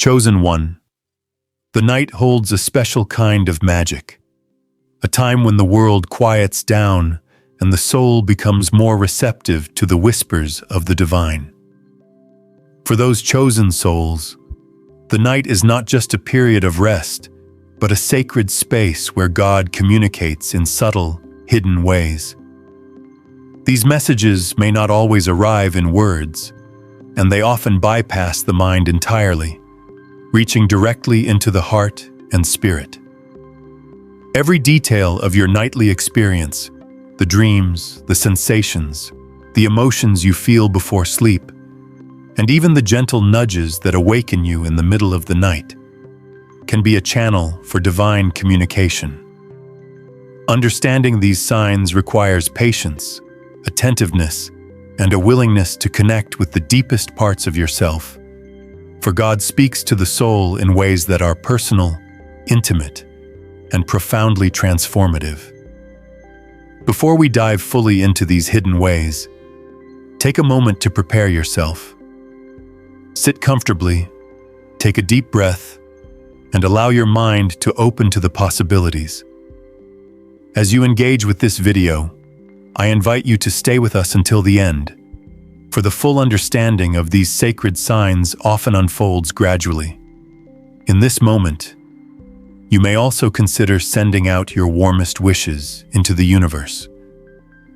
Chosen one. The night holds a special kind of magic, a time when the world quiets down and the soul becomes more receptive to the whispers of the divine. For those chosen souls, the night is not just a period of rest, but a sacred space where God communicates in subtle, hidden ways. These messages may not always arrive in words, and they often bypass the mind entirely, reaching directly into the heart and spirit. Every detail of your nightly experience, the dreams, the sensations, the emotions you feel before sleep, and even the gentle nudges that awaken you in the middle of the night, can be a channel for divine communication. Understanding these signs requires patience, attentiveness, and a willingness to connect with the deepest parts of yourself. For God speaks to the soul in ways that are personal, intimate, and profoundly transformative. Before we dive fully into these hidden ways, take a moment to prepare yourself. Sit comfortably, take a deep breath, and allow your mind to open to the possibilities. As you engage with this video, I invite you to stay with us until the end, for the full understanding of these sacred signs often unfolds gradually. In this moment, you may also consider sending out your warmest wishes into the universe,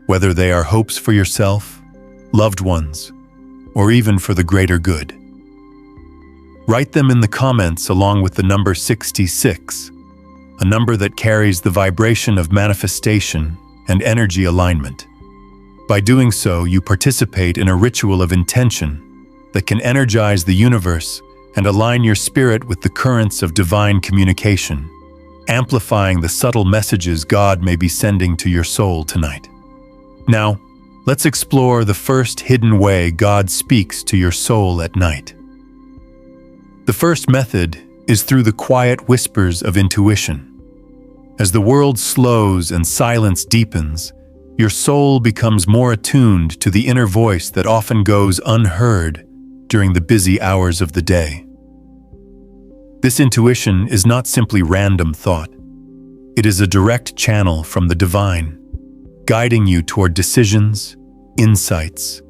whether they are hopes for yourself, loved ones, or even for the greater good. Write them in the comments along with the number 66, a number that carries the vibration of manifestation and energy alignment. By doing so, you participate in a ritual of intention that can energize the universe and align your spirit with the currents of divine communication, amplifying the subtle messages God may be sending to your soul tonight. Now, let's explore the first hidden way God speaks to your soul at night. The first method is through the quiet whispers of intuition. As the world slows and silence deepens, your soul becomes more attuned to the inner voice that often goes unheard during the busy hours of the day. This intuition is not simply random thought. It is a direct channel from the divine, guiding you toward decisions, insights,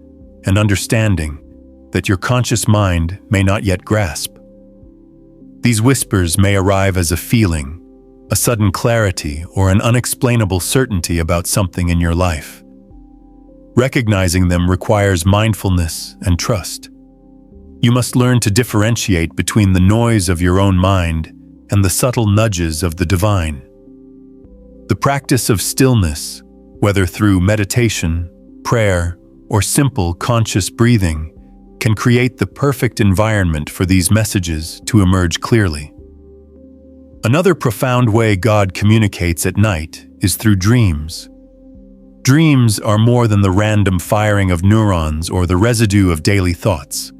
and understanding that your conscious mind may not yet grasp. These whispers may arrive as a feeling, a sudden clarity, or an unexplainable certainty about something in your life. Recognizing them requires mindfulness and trust. You must learn to differentiate between the noise of your own mind and the subtle nudges of the divine. The practice of stillness, whether through meditation, prayer, or simple conscious breathing, can create the perfect environment for these messages to emerge clearly. Another profound way God communicates at night is through dreams. Dreams are more than the random firing of neurons or the residue of daily thoughts.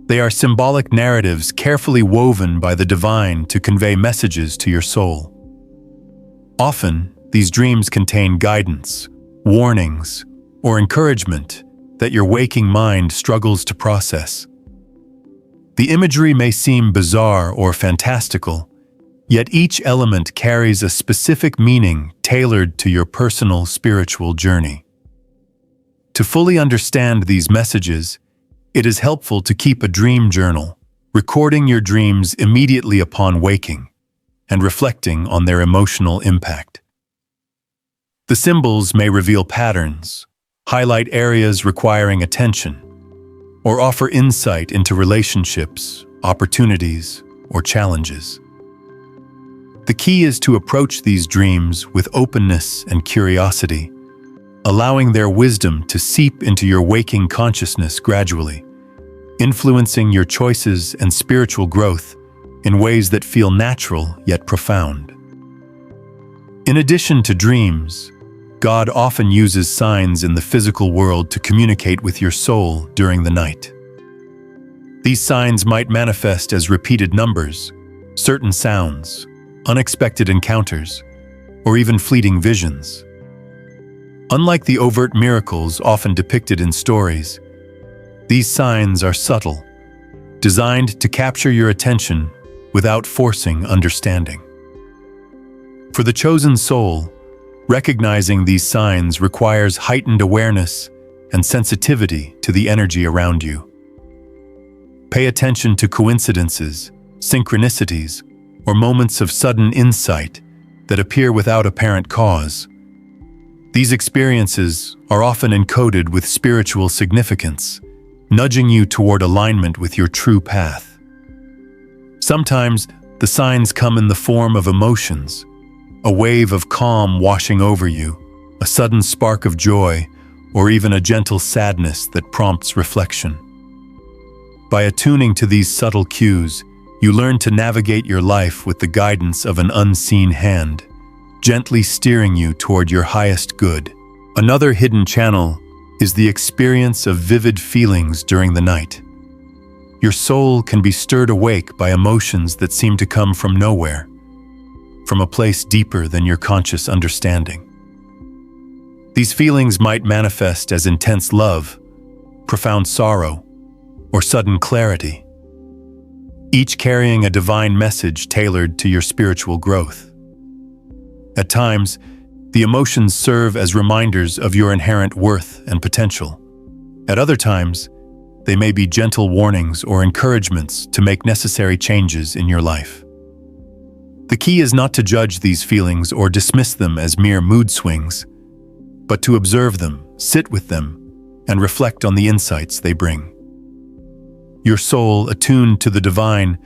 They are symbolic narratives carefully woven by the divine to convey messages to your soul. Often, these dreams contain guidance, warnings, or encouragement that your waking mind struggles to process. The imagery may seem bizarre or fantastical, yet each element carries a specific meaning tailored to your personal spiritual journey. To fully understand these messages, it is helpful to keep a dream journal, recording your dreams immediately upon waking and reflecting on their emotional impact. The symbols may reveal patterns, highlight areas requiring attention, or offer insight into relationships, opportunities, or challenges. The key is to approach these dreams with openness and curiosity, allowing their wisdom to seep into your waking consciousness gradually, influencing your choices and spiritual growth in ways that feel natural yet profound. In addition to dreams, God often uses signs in the physical world to communicate with your soul during the night. These signs might manifest as repeated numbers, certain sounds, unexpected encounters, or even fleeting visions. Unlike the overt miracles often depicted in stories, these signs are subtle, designed to capture your attention without forcing understanding. For the chosen soul, recognizing these signs requires heightened awareness and sensitivity to the energy around you. Pay attention to coincidences, synchronicities, or moments of sudden insight that appear without apparent cause. These experiences are often encoded with spiritual significance, nudging you toward alignment with your true path. Sometimes, the signs come in the form of emotions, a wave of calm washing over you, a sudden spark of joy, or even a gentle sadness that prompts reflection. By attuning to these subtle cues, you learn to navigate your life with the guidance of an unseen hand, gently steering you toward your highest good. Another hidden channel is the experience of vivid feelings during the night. Your soul can be stirred awake by emotions that seem to come from nowhere, from a place deeper than your conscious understanding. These feelings might manifest as intense love, profound sorrow, or sudden clarity, each carrying a divine message tailored to your spiritual growth. At times, the emotions serve as reminders of your inherent worth and potential. At other times, they may be gentle warnings or encouragements to make necessary changes in your life. The key is not to judge these feelings or dismiss them as mere mood swings, but to observe them, sit with them, and reflect on the insights they bring. Your soul, attuned to the divine,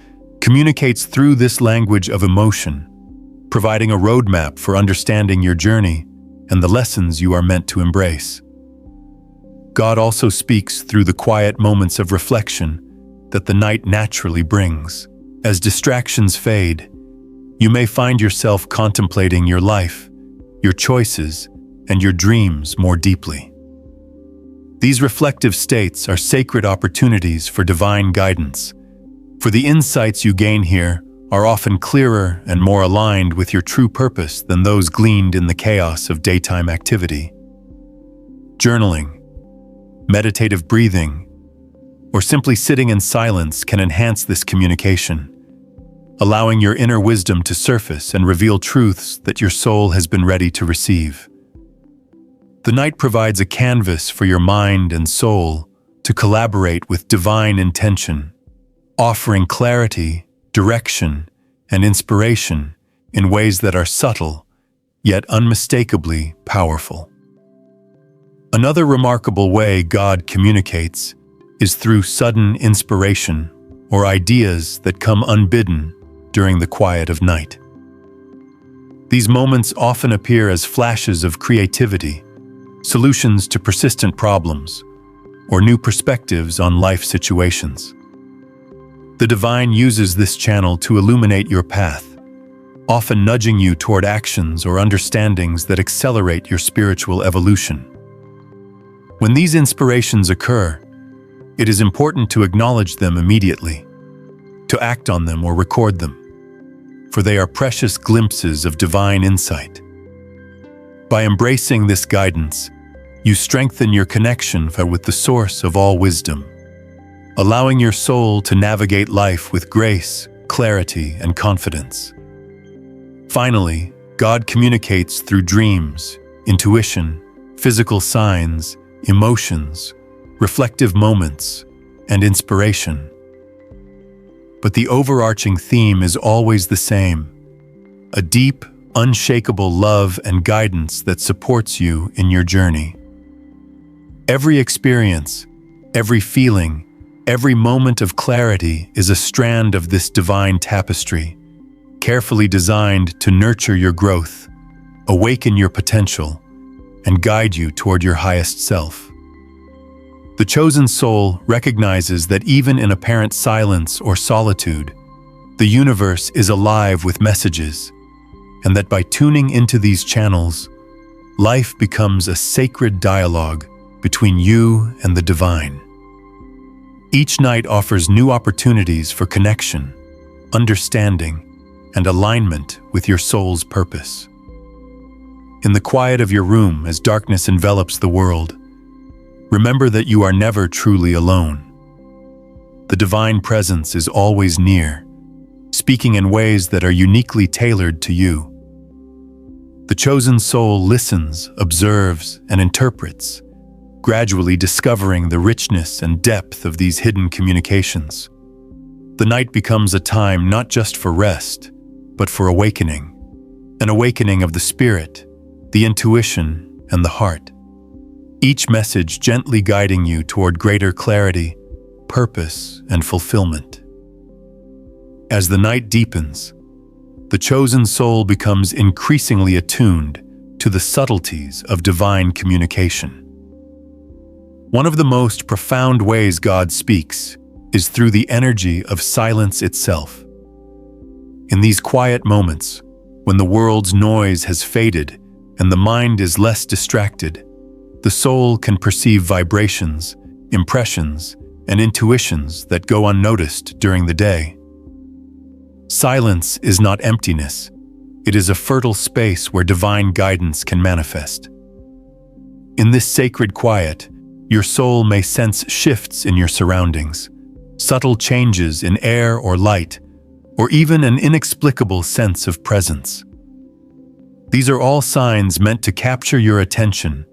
communicates through this language of emotion, providing a roadmap for understanding your journey and the lessons you are meant to embrace. God also speaks through the quiet moments of reflection that the night naturally brings. As distractions fade, you may find yourself contemplating your life, your choices, and your dreams more deeply. These reflective states are sacred opportunities for divine guidance, for the insights you gain here are often clearer and more aligned with your true purpose than those gleaned in the chaos of daytime activity. Journaling, meditative breathing, or simply sitting in silence can enhance this communication, allowing your inner wisdom to surface and reveal truths that your soul has been ready to receive. The night provides a canvas for your mind and soul to collaborate with divine intention, offering clarity, direction, and inspiration in ways that are subtle, yet unmistakably powerful. Another remarkable way God communicates is through sudden inspiration or ideas that come unbidden during the quiet of night. These moments often appear as flashes of creativity, solutions to persistent problems, or new perspectives on life situations. The divine uses this channel to illuminate your path, often nudging you toward actions or understandings that accelerate your spiritual evolution. When these inspirations occur, it is important to acknowledge them immediately, to act on them or record them, for they are precious glimpses of divine insight. By embracing this guidance, you strengthen your connection with the source of all wisdom, allowing your soul to navigate life with grace, clarity, and confidence. Finally, God communicates through dreams, intuition, physical signs, emotions, reflective moments, and inspiration. But the overarching theme is always the same: a deep, unshakable love and guidance that supports you in your journey. Every experience, every feeling, every moment of clarity is a strand of this divine tapestry, carefully designed to nurture your growth, awaken your potential, and guide you toward your highest self. The chosen soul recognizes that even in apparent silence or solitude, the universe is alive with messages, and that by tuning into these channels, life becomes a sacred dialogue between you and the divine. Each night offers new opportunities for connection, understanding, and alignment with your soul's purpose. In the quiet of your room, as darkness envelops the world, remember that you are never truly alone. the divine presence is always near, speaking in ways that are uniquely tailored to you. The chosen soul listens, observes, and interprets, gradually discovering the richness and depth of these hidden communications. The night becomes a time not just for rest, but for awakening. An awakening of the spirit, the intuition, and the heart. Each message gently guiding you toward greater clarity, purpose, and fulfillment. As the night deepens, the chosen soul becomes increasingly attuned to the subtleties of divine communication. One of the most profound ways God speaks is through the energy of silence itself. In these quiet moments, when the world's noise has faded and the mind is less distracted, the soul can perceive vibrations, impressions, and intuitions that go unnoticed during the day. Silence is not emptiness. It is a fertile space where divine guidance can manifest. In this sacred quiet, your soul may sense shifts in your surroundings, subtle changes in air or light, or even an inexplicable sense of presence. These are all signs meant to capture your attention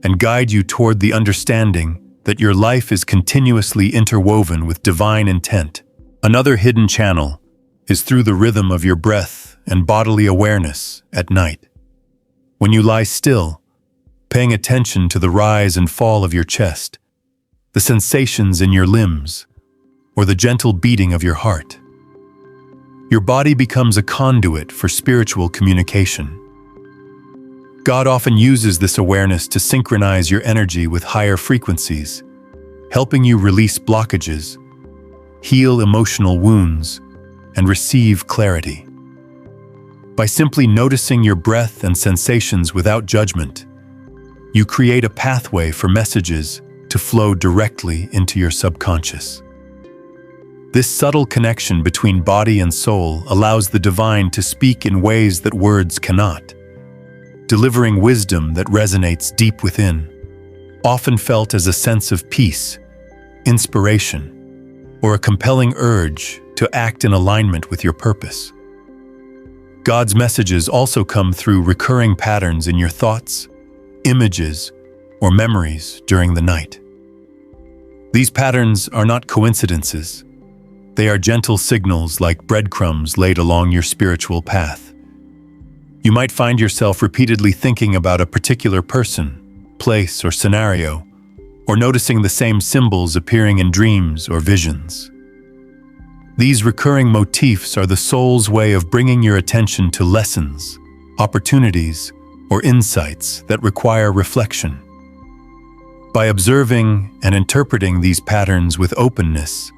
and guide you toward the understanding that your life is continuously interwoven with divine intent. Another hidden channel is through the rhythm of your breath and bodily awareness at night. When you lie still, paying attention to the rise and fall of your chest, the sensations in your limbs, or the gentle beating of your heart, your body becomes a conduit for spiritual communication. God often uses this awareness to synchronize your energy with higher frequencies, helping you release blockages, heal emotional wounds, and receive clarity. By simply noticing your breath and sensations without judgment, you create a pathway for messages to flow directly into your subconscious. This subtle connection between body and soul allows the divine to speak in ways that words cannot, delivering wisdom that resonates deep within, often felt as a sense of peace, inspiration, or a compelling urge to act in alignment with your purpose. God's messages also come through recurring patterns in your thoughts, images, or memories during the night. These patterns are not coincidences. They are gentle signals like breadcrumbs laid along your spiritual path. You might find yourself repeatedly thinking about a particular person, place, or scenario, or noticing the same symbols appearing in dreams or visions. These recurring motifs are the soul's way of bringing your attention to lessons, opportunities, or insights that require reflection. By observing and interpreting these patterns with openness,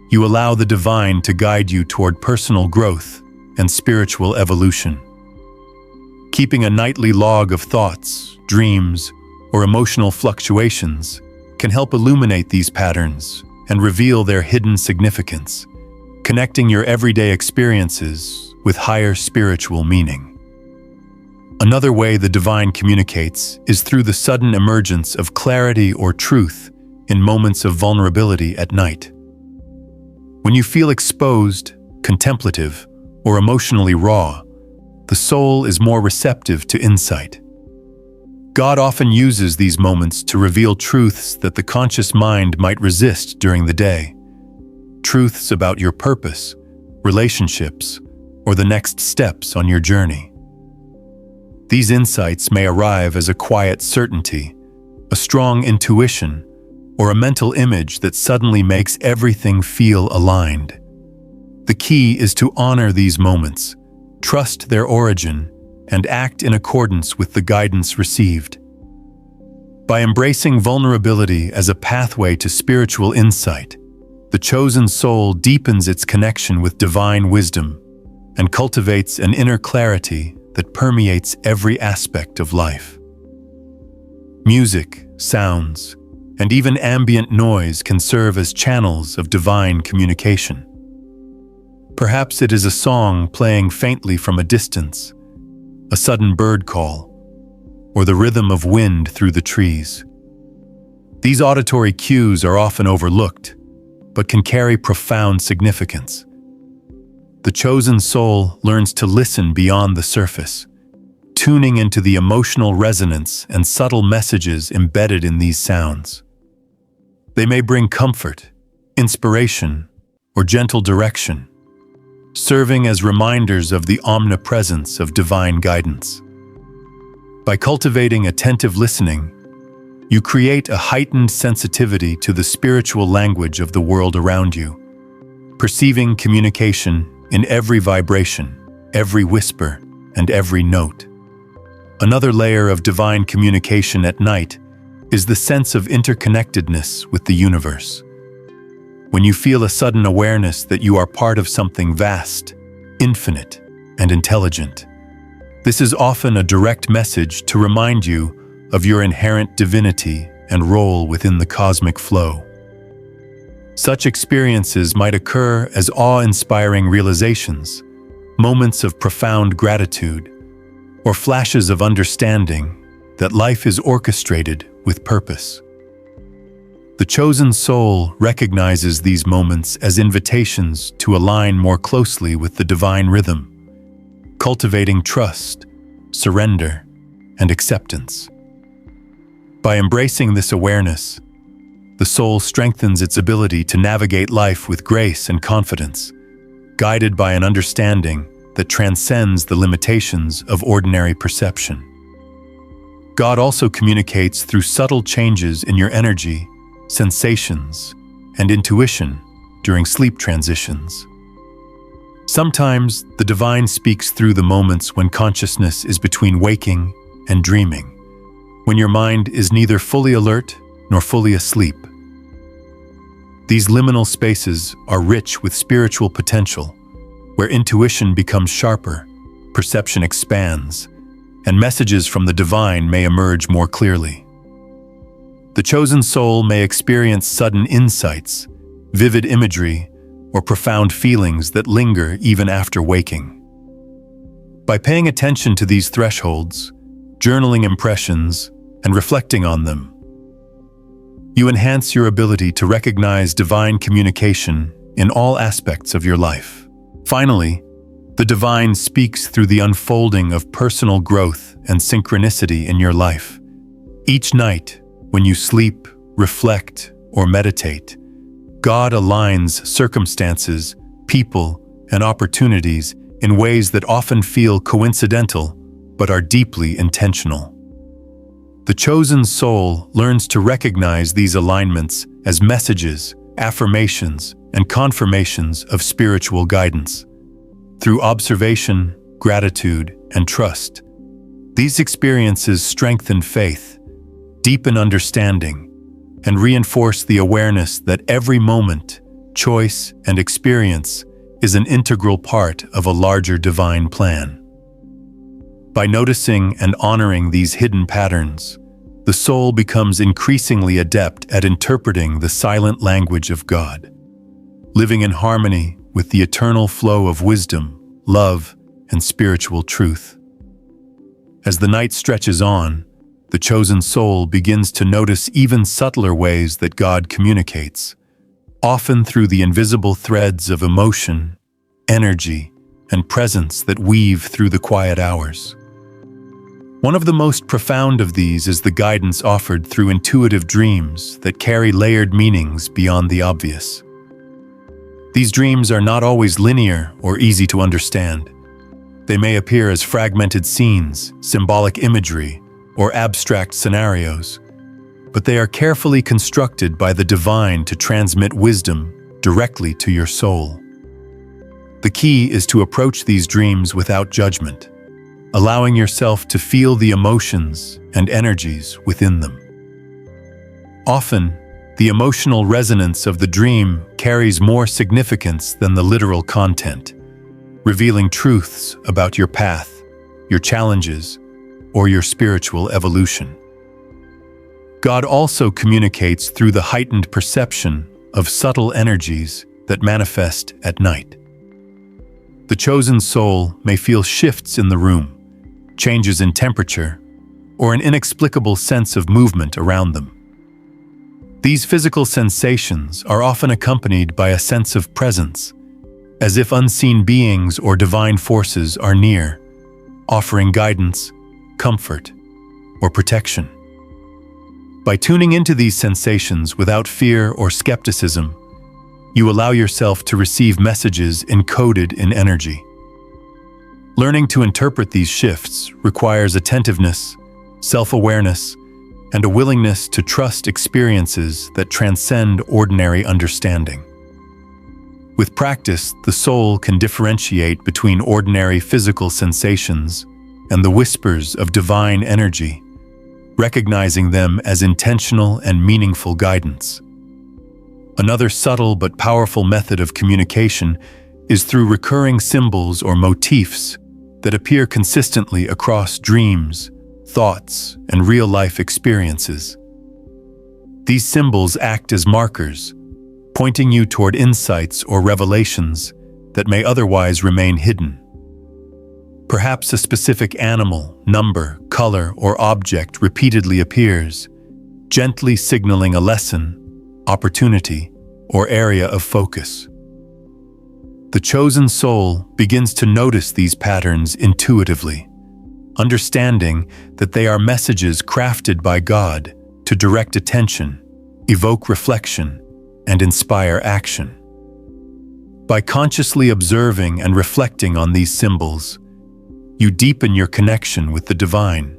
you allow the divine to guide you toward personal growth and spiritual evolution. Keeping a nightly log of thoughts, dreams, or emotional fluctuations can help illuminate these patterns and reveal their hidden significance, connecting your everyday experiences with higher spiritual meaning. Another way the divine communicates is through the sudden emergence of clarity or truth in moments of vulnerability at night. When you feel exposed, contemplative, or emotionally raw, the soul is more receptive to insight. God often uses these moments to reveal truths that the conscious mind might resist during the day. Truths about your purpose, relationships, or the next steps on your journey. These insights may arrive as a quiet certainty, a strong intuition, or a mental image that suddenly makes everything feel aligned. The key is to honor these moments, trust their origin, and act in accordance with the guidance received. By embracing vulnerability as a pathway to spiritual insight, the chosen soul deepens its connection with divine wisdom and cultivates an inner clarity that permeates every aspect of life. Music, sounds, and even ambient noise can serve as channels of divine communication. Perhaps it is a song playing faintly from a distance, a sudden bird call, or the rhythm of wind through the trees. These auditory cues are often overlooked, but can carry profound significance. The chosen soul learns to listen beyond the surface, tuning into the emotional resonance and subtle messages embedded in these sounds. They may bring comfort, inspiration, or gentle direction, serving as reminders of the omnipresence of divine guidance. By cultivating attentive listening, you create a heightened sensitivity to the spiritual language of the world around you, perceiving communication in every vibration, every whisper, and every note. Another layer of divine communication at night is the sense of interconnectedness with the universe. When you feel a sudden awareness that you are part of something vast, infinite, and intelligent. This is often a direct message to remind you of your inherent divinity and role within the cosmic flow. Such experiences might occur as awe-inspiring realizations, moments of profound gratitude, or flashes of understanding that life is orchestrated with purpose. The chosen soul recognizes these moments as invitations to align more closely with the divine rhythm, cultivating trust, surrender, and acceptance. By embracing this awareness, the soul strengthens its ability to navigate life with grace and confidence, guided by an understanding that transcends the limitations of ordinary perception. God also communicates through subtle changes in your energy, sensations, and intuition during sleep transitions. Sometimes the divine speaks through the moments when consciousness is between waking and dreaming, when your mind is neither fully alert nor fully asleep. These liminal spaces are rich with spiritual potential, where intuition becomes sharper, perception expands, and messages from the divine may emerge more clearly. The chosen soul may experience sudden insights, vivid imagery, or profound feelings that linger even after waking. By paying attention to these thresholds, journaling impressions, and reflecting on them, you enhance your ability to recognize divine communication in all aspects of your life. Finally, the divine speaks through the unfolding of personal growth and synchronicity in your life. Each night, when you sleep, reflect, or meditate, God aligns circumstances, people, and opportunities in ways that often feel coincidental but are deeply intentional. The chosen soul learns to recognize these alignments as messages, affirmations, and confirmations of spiritual guidance. Through observation, gratitude, and trust, these experiences strengthen faith, deepen understanding, and reinforce the awareness that every moment, choice, and experience is an integral part of a larger divine plan. By noticing and honoring these hidden patterns, the soul becomes increasingly adept at interpreting the silent language of God, living in harmony with the eternal flow of wisdom, love, and spiritual truth. As the night stretches on, the chosen soul begins to notice even subtler ways that God communicates, often through the invisible threads of emotion, energy, and presence that weave through the quiet hours. One of the most profound of these is the guidance offered through intuitive dreams that carry layered meanings beyond the obvious. These dreams are not always linear or easy to understand. They may appear as fragmented scenes, symbolic imagery, or abstract scenarios, but they are carefully constructed by the divine to transmit wisdom directly to your soul. The key is to approach these dreams without judgment, allowing yourself to feel the emotions and energies within them. Often, the emotional resonance of the dream carries more significance than the literal content, revealing truths about your path, your challenges, or your spiritual evolution. God also communicates through the heightened perception of subtle energies that manifest at night. The chosen soul may feel shifts in the room, changes in temperature, or an inexplicable sense of movement around them. These physical sensations are often accompanied by a sense of presence, as if unseen beings or divine forces are near, offering guidance, comfort, or protection. By tuning into these sensations without fear or skepticism, you allow yourself to receive messages encoded in energy. Learning to interpret these shifts requires attentiveness, self-awareness, and a willingness to trust experiences that transcend ordinary understanding. With practice, the soul can differentiate between ordinary physical sensations and the whispers of divine energy, recognizing them as intentional and meaningful guidance. Another subtle but powerful method of communication is through recurring symbols or motifs that appear consistently across dreams, thoughts, and real-life experiences. These symbols act as markers, pointing you toward insights or revelations that may otherwise remain hidden. Perhaps a specific animal, number, color, or object repeatedly appears, gently signaling a lesson, opportunity, or area of focus. The chosen soul begins to notice these patterns intuitively, understanding that they are messages crafted by God to direct attention, evoke reflection, and inspire action. By consciously observing and reflecting on these symbols, you deepen your connection with the divine,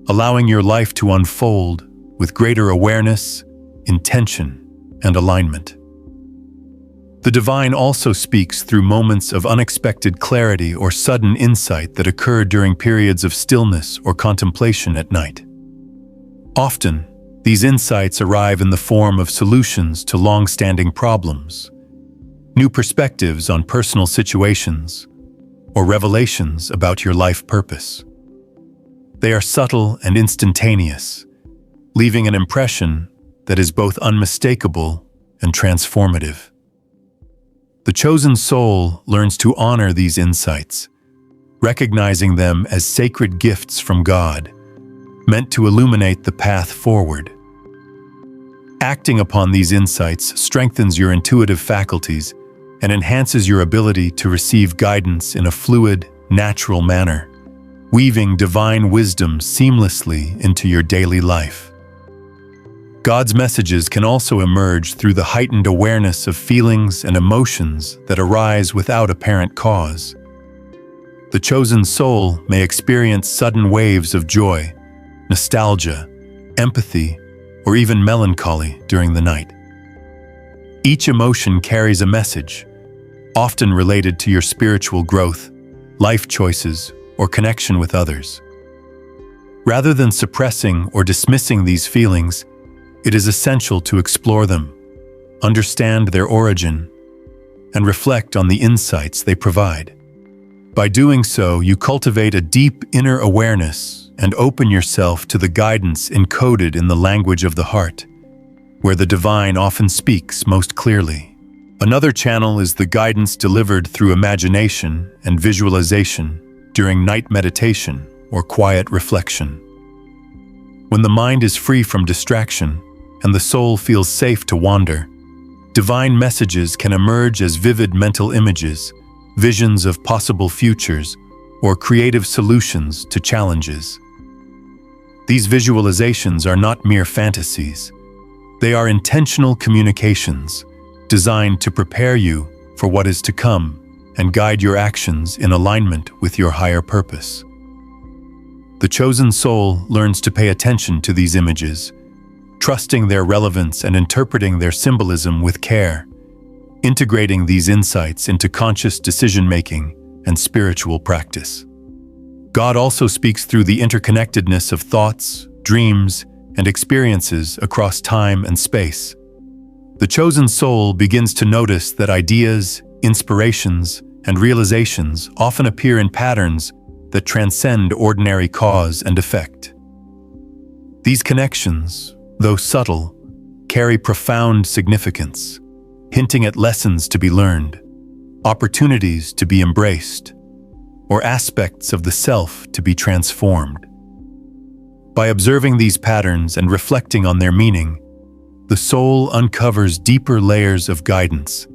allowing your life to unfold with greater awareness, intention, and alignment. The divine also speaks through moments of unexpected clarity or sudden insight that occur during periods of stillness or contemplation at night. Often, these insights arrive in the form of solutions to long-standing problems, new perspectives on personal situations, or revelations about your life purpose. They are subtle and instantaneous, leaving an impression that is both unmistakable and transformative. The chosen soul learns to honor these insights, recognizing them as sacred gifts from God, meant to illuminate the path forward. Acting upon these insights strengthens your intuitive faculties and enhances your ability to receive guidance in a fluid, natural manner, weaving divine wisdom seamlessly into your daily life. God's messages can also emerge through the heightened awareness of feelings and emotions that arise without apparent cause. The chosen soul may experience sudden waves of joy, nostalgia, empathy, or even melancholy during the night. Each emotion carries a message, often related to your spiritual growth, life choices, or connection with others. Rather than suppressing or dismissing these feelings, it is essential to explore them, understand their origin, and reflect on the insights they provide. By doing so, you cultivate a deep inner awareness and open yourself to the guidance encoded in the language of the heart, where the divine often speaks most clearly. Another channel is the guidance delivered through imagination and visualization during night meditation or quiet reflection. When the mind is free from distraction and the soul feels safe to wander, divine messages can emerge as vivid mental images, visions of possible futures, or creative solutions to challenges. These visualizations are not mere fantasies. They are intentional communications designed to prepare you for what is to come and guide your actions in alignment with your higher purpose. The chosen soul learns to pay attention to these images, trusting their relevance and interpreting their symbolism with care, integrating these insights into conscious decision-making and spiritual practice. God also speaks through the interconnectedness of thoughts, dreams, and experiences across time and space. The chosen soul begins to notice that ideas, inspirations, and realizations often appear in patterns that transcend ordinary cause and effect. These connections, though subtle, carry profound significance, hinting at lessons to be learned, opportunities to be embraced, or aspects of the self to be transformed. By observing these patterns and reflecting on their meaning, the soul uncovers deeper layers of guidance,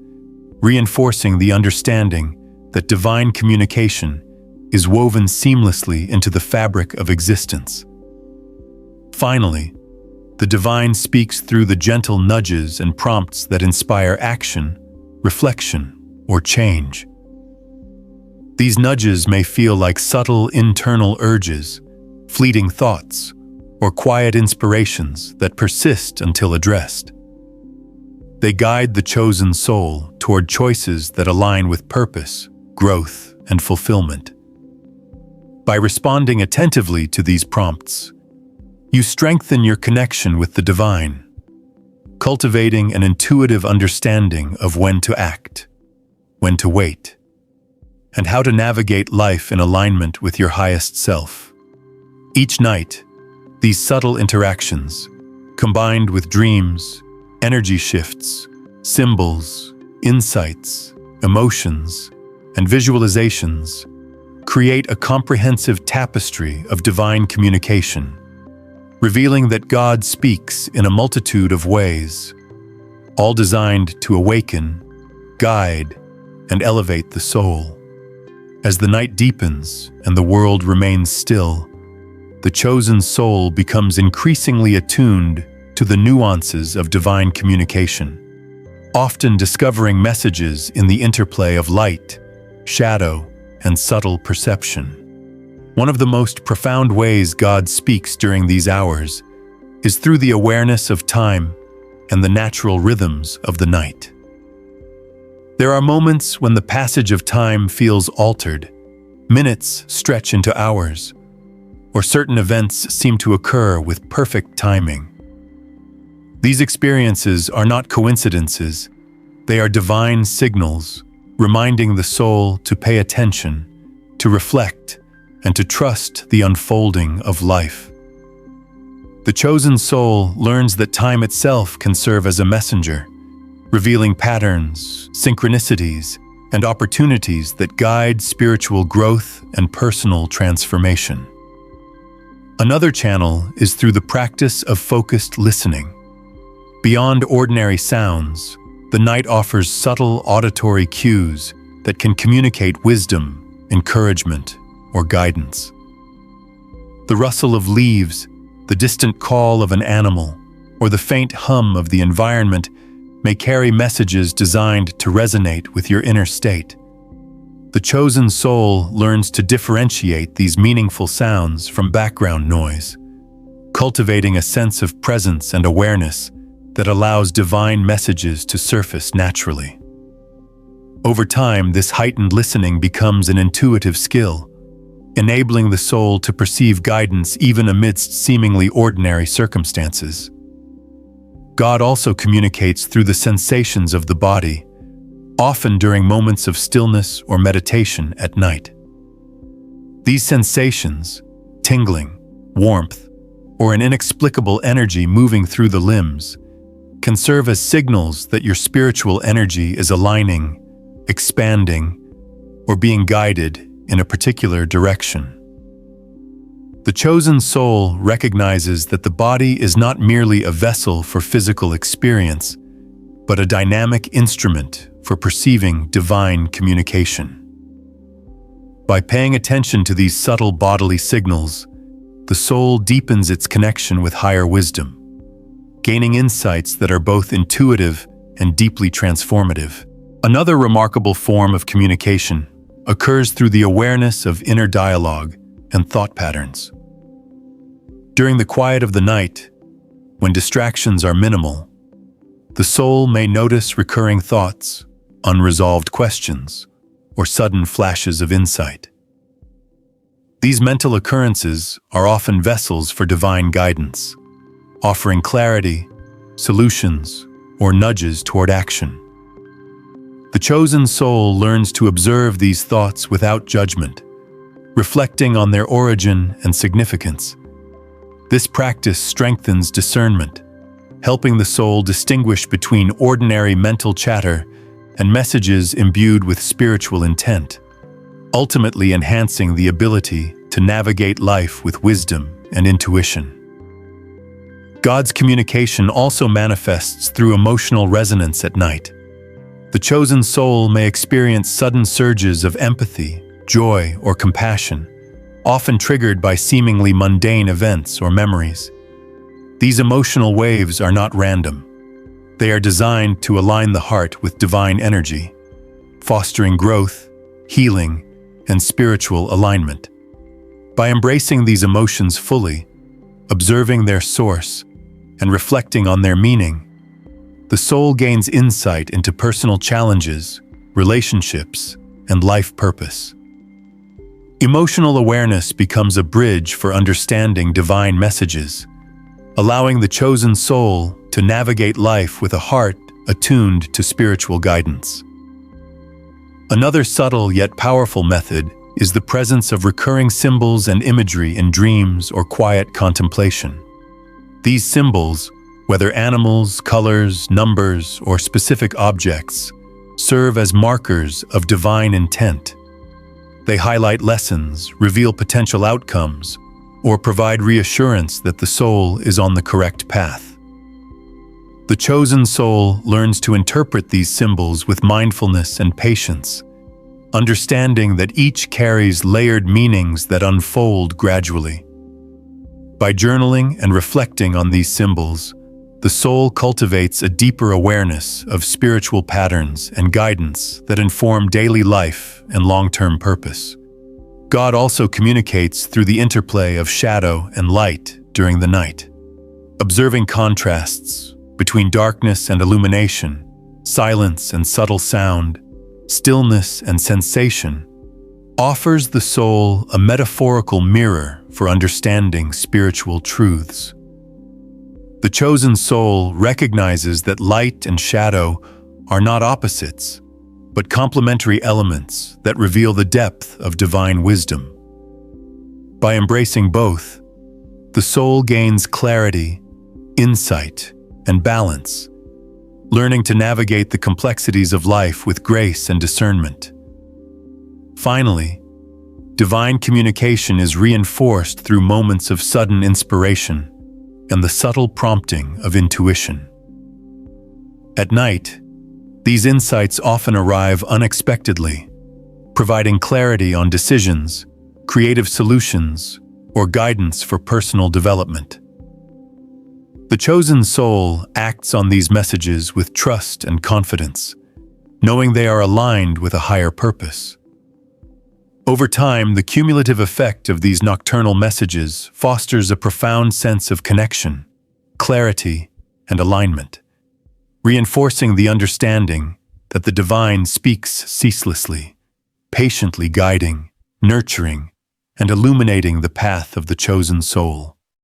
reinforcing the understanding that divine communication is woven seamlessly into the fabric of existence. Finally, the divine speaks through the gentle nudges and prompts that inspire action, reflection, or change. These nudges may feel like subtle internal urges, fleeting thoughts, or quiet inspirations that persist until addressed. They guide the chosen soul toward choices that align with purpose, growth, and fulfillment. By responding attentively to these prompts, you strengthen your connection with the divine, cultivating an intuitive understanding of when to act, when to wait, and how to navigate life in alignment with your highest self. Each night, these subtle interactions, combined with dreams, energy shifts, symbols, insights, emotions, and visualizations, create a comprehensive tapestry of divine communication, revealing that God speaks in a multitude of ways, all designed to awaken, guide, and elevate the soul. As the night deepens and the world remains still, the chosen soul becomes increasingly attuned to the nuances of divine communication, often discovering messages in the interplay of light, shadow, and subtle perception. One of the most profound ways God speaks during these hours is through the awareness of time and the natural rhythms of the night. There are moments when the passage of time feels altered, minutes stretch into hours, or certain events seem to occur with perfect timing. These experiences are not coincidences, they are divine signals, reminding the soul to pay attention, to reflect, and to trust the unfolding of life. The chosen soul learns that time itself can serve as a messenger, revealing patterns, synchronicities, and opportunities that guide spiritual growth and personal transformation. Another channel is through the practice of focused listening. Beyond ordinary sounds, the night offers subtle auditory cues that can communicate wisdom, encouragement, or guidance. The rustle of leaves, the distant call of an animal, or the faint hum of the environment may carry messages designed to resonate with your inner state. The chosen soul learns to differentiate these meaningful sounds from background noise, cultivating a sense of presence and awareness that allows divine messages to surface naturally. Over time, this heightened listening becomes an intuitive skill, enabling the soul to perceive guidance even amidst seemingly ordinary circumstances. God also communicates through the sensations of the body, often during moments of stillness or meditation at night. These sensations, tingling, warmth, or an inexplicable energy moving through the limbs, can serve as signals that your spiritual energy is aligning, expanding, or being guided in a particular direction. The chosen soul recognizes that the body is not merely a vessel for physical experience, but a dynamic instrument for perceiving divine communication. By paying attention to these subtle bodily signals, the soul deepens its connection with higher wisdom, gaining insights that are both intuitive and deeply transformative. Another remarkable form of communication occurs through the awareness of inner dialogue and thought patterns. During the quiet of the night, when distractions are minimal, the soul may notice recurring thoughts, unresolved questions, or sudden flashes of insight. These mental occurrences are often vessels for divine guidance, offering clarity, solutions, or nudges toward action. The chosen soul learns to observe these thoughts without judgment, reflecting on their origin and significance. This practice strengthens discernment, helping the soul distinguish between ordinary mental chatter and messages imbued with spiritual intent, ultimately enhancing the ability to navigate life with wisdom and intuition. God's communication also manifests through emotional resonance at night. The chosen soul may experience sudden surges of empathy, joy, or compassion, often triggered by seemingly mundane events or memories. These emotional waves are not random. They are designed to align the heart with divine energy, fostering growth, healing, and spiritual alignment. By embracing these emotions fully, observing their source, and reflecting on their meaning, the soul gains insight into personal challenges, relationships, and life purpose. Emotional awareness becomes a bridge for understanding divine messages, allowing the chosen soul to navigate life with a heart attuned to spiritual guidance. Another subtle yet powerful method is the presence of recurring symbols and imagery in dreams or quiet contemplation. These symbols, whether animals, colors, numbers, or specific objects, serve as markers of divine intent. They highlight lessons, reveal potential outcomes, or provide reassurance that the soul is on the correct path. The chosen soul learns to interpret these symbols with mindfulness and patience, understanding that each carries layered meanings that unfold gradually. By journaling and reflecting on these symbols, the soul cultivates a deeper awareness of spiritual patterns and guidance that inform daily life and long-term purpose. God also communicates through the interplay of shadow and light during the night. Observing contrasts between darkness and illumination, silence and subtle sound, stillness and sensation, offers the soul a metaphorical mirror for understanding spiritual truths. The chosen soul recognizes that light and shadow are not opposites, but complementary elements that reveal the depth of divine wisdom. By embracing both, the soul gains clarity, insight, and balance, learning to navigate the complexities of life with grace and discernment. Finally, divine communication is reinforced through moments of sudden inspiration and the subtle prompting of intuition. At night, these insights often arrive unexpectedly, providing clarity on decisions, creative solutions, or guidance for personal development. The chosen soul acts on these messages with trust and confidence, knowing they are aligned with a higher purpose. Over time, the cumulative effect of these nocturnal messages fosters a profound sense of connection, clarity, and alignment, reinforcing the understanding that the divine speaks ceaselessly, patiently guiding, nurturing, and illuminating the path of the chosen soul.